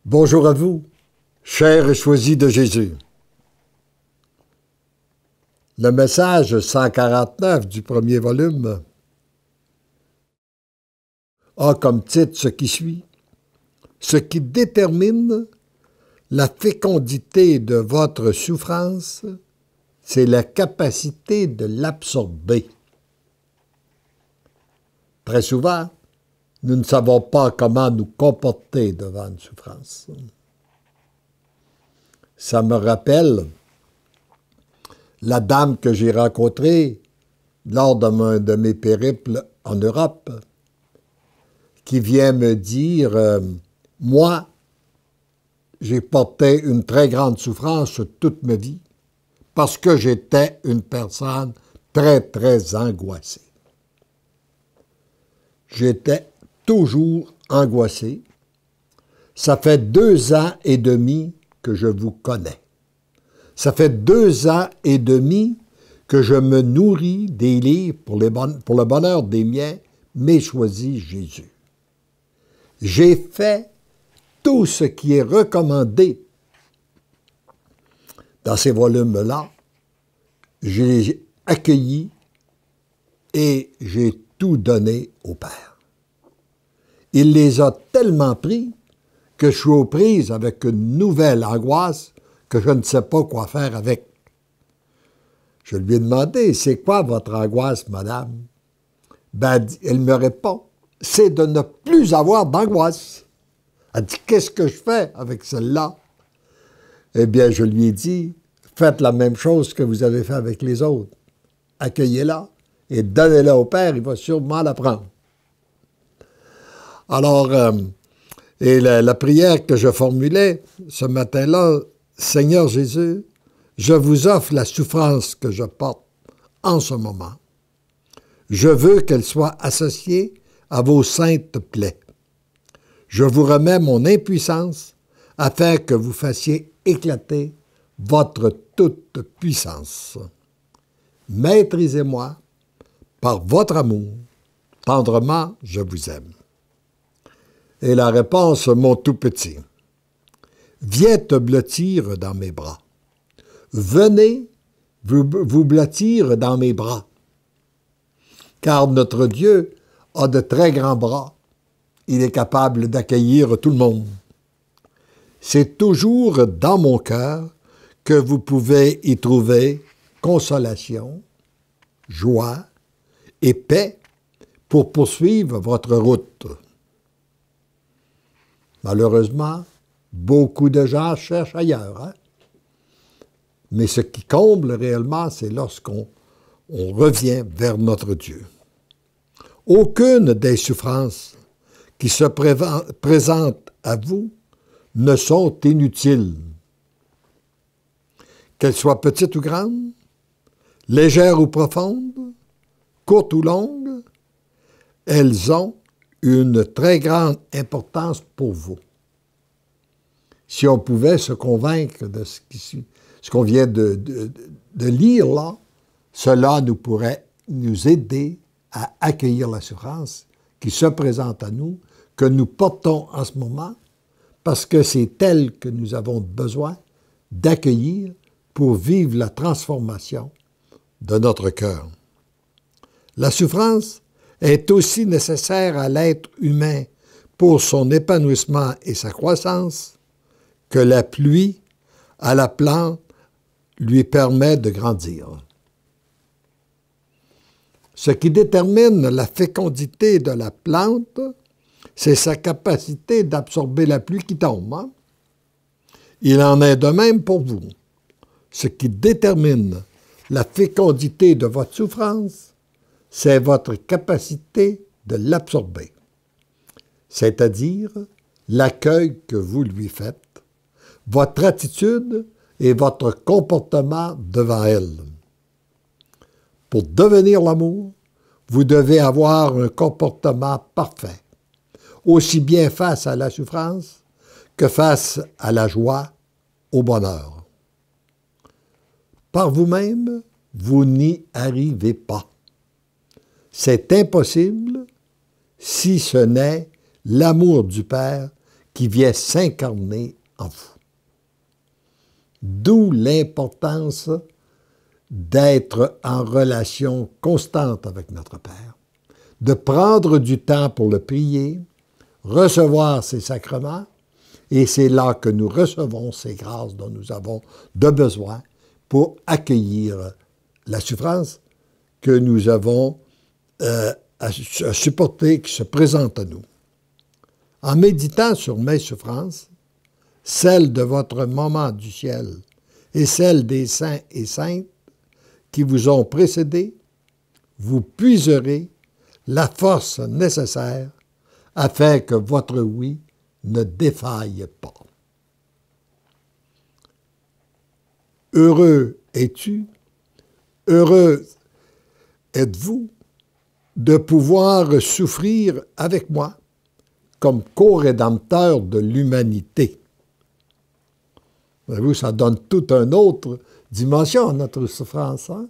Bonjour à vous, chers et choisis de Jésus. Le message 149 du premier volume a comme titre ce qui suit: ce qui détermine la fécondité de votre souffrance, c'est la capacité de l'absorber. Très souvent, nous ne savons pas comment nous comporter devant une souffrance. Ça me rappelle la dame que j'ai rencontrée lors de mes périples en Europe, qui vient me dire moi, j'ai porté une très grande souffrance toute ma vie parce que j'étais une personne très, très angoissée. J'étais toujours angoissé. Ça fait 2 ans et demi que je vous connais. Ça fait 2 ans et demi que je me nourris des livres pour le bonheur des miens, mais choisi Jésus. J'ai fait tout ce qui est recommandé dans ces volumes-là. J'ai accueilli et j'ai tout donné au Père. Il les a tellement pris que je suis aux prises avec une nouvelle angoisse que je ne sais pas quoi faire avec. Je lui ai demandé, c'est quoi votre angoisse, madame? Ben, elle me répond, c'est de ne plus avoir d'angoisse. Elle dit, qu'est-ce que je fais avec celle-là? Eh bien, je lui ai dit, faites la même chose que vous avez fait avec les autres. Accueillez-la et donnez-la au Père, il va sûrement la prendre. Alors, la prière que je formulais ce matin-là, Seigneur Jésus, je vous offre la souffrance que je porte en ce moment. Je veux qu'elle soit associée à vos saintes plaies. Je vous remets mon impuissance afin que vous fassiez éclater votre toute puissance. Maîtrisez-moi par votre amour. Tendrement, je vous aime. Et la réponse, mon tout petit. Viens te blottir dans mes bras. Venez vous blottir dans mes bras. Car notre Dieu a de très grands bras. Il est capable d'accueillir tout le monde. C'est toujours dans mon cœur que vous pouvez y trouver consolation, joie et paix pour poursuivre votre route. Malheureusement, beaucoup de gens cherchent ailleurs. Hein? Mais ce qui comble réellement, c'est lorsqu'on revient vers notre Dieu. Aucune des souffrances qui se présentent à vous ne sont inutiles. Qu'elles soient petites ou grandes, légères ou profondes, courtes ou longues, elles ont une très grande importance pour vous. Si on pouvait se convaincre de ce qu'on vient de lire là, cela nous pourrait nous aider à accueillir la souffrance qui se présente à nous, que nous portons en ce moment, parce que c'est elle que nous avons besoin d'accueillir pour vivre la transformation de notre cœur. La souffrance est aussi nécessaire à l'être humain pour son épanouissement et sa croissance que la pluie à la plante lui permet de grandir. Ce qui détermine la fécondité de la plante, c'est sa capacité d'absorber la pluie qui tombe. Hein? Il en est de même pour vous. Ce qui détermine la fécondité de votre souffrance, c'est votre capacité de l'absorber, c'est-à-dire l'accueil que vous lui faites, votre attitude et votre comportement devant elle. Pour devenir l'amour, vous devez avoir un comportement parfait, aussi bien face à la souffrance que face à la joie, au bonheur. Par vous-même, vous n'y arrivez pas. C'est impossible si ce n'est l'amour du Père qui vient s'incarner en vous. D'où l'importance d'être en relation constante avec notre Père, de prendre du temps pour le prier, recevoir ses sacrements, et c'est là que nous recevons ces grâces dont nous avons de besoin pour accueillir la souffrance que nous avons à supporter, qui se présente à nous. En méditant sur mes souffrances, celles de votre moment du ciel et celles des saints et saintes qui vous ont précédés, vous puiserez la force nécessaire afin que votre oui ne défaille pas. Heureux es-tu, heureux êtes-vous de pouvoir souffrir avec moi comme co-rédempteur de l'humanité. Voyez-vous, ça donne toute une autre dimension à notre souffrance. Hein?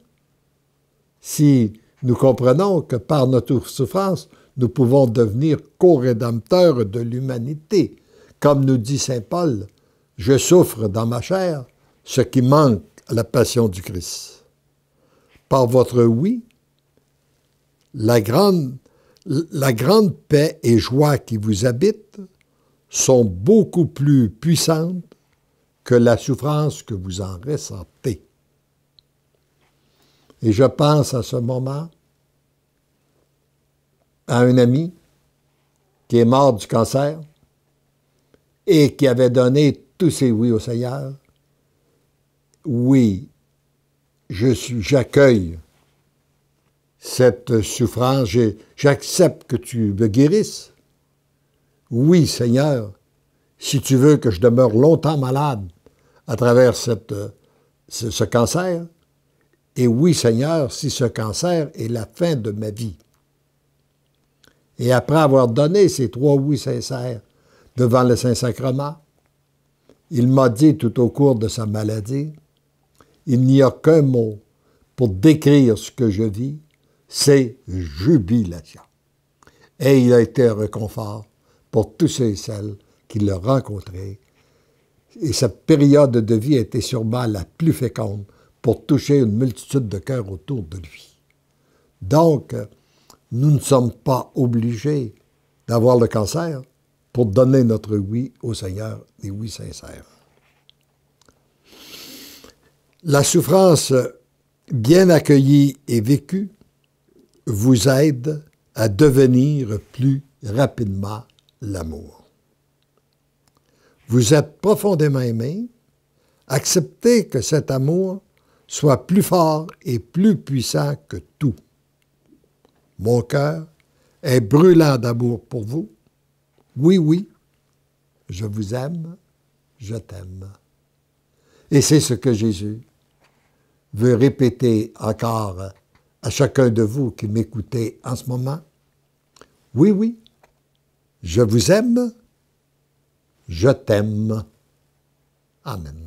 Si nous comprenons que par notre souffrance, nous pouvons devenir co-rédempteurs de l'humanité. Comme nous dit saint Paul, « Je souffre dans ma chair ce qui manque à la passion du Christ. » Par votre oui, la grande paix et joie qui vous habitent sont beaucoup plus puissantes que la souffrance que vous en ressentez. Et je pense à ce moment à un ami qui est mort du cancer et qui avait donné tous ses oui au Seigneur. Oui, j'accueille cette souffrance, j'accepte que tu me guérisses. Oui, Seigneur, si tu veux que je demeure longtemps malade à travers ce cancer, et oui, Seigneur, si ce cancer est la fin de ma vie. Et après avoir donné ces 3 oui sincères devant le Saint-Sacrement, il m'a dit tout au cours de sa maladie, il n'y a qu'un mot pour décrire ce que je vis, c'est jubilation. Et il a été un réconfort pour tous ceux et celles qui l'ont rencontré. Et cette période de vie a été sûrement la plus féconde pour toucher une multitude de cœurs autour de lui. Donc, nous ne sommes pas obligés d'avoir le cancer pour donner notre oui au Seigneur, des oui sincères. La souffrance bien accueillie et vécue vous aide à devenir plus rapidement l'amour. Vous êtes profondément aimé, acceptez que cet amour soit plus fort et plus puissant que tout. Mon cœur est brûlant d'amour pour vous. Oui, oui, je vous aime, je t'aime. Et c'est ce que Jésus veut répéter encore à chacun de vous qui m'écoutez en ce moment. Oui, oui, je vous aime, je t'aime. Amen.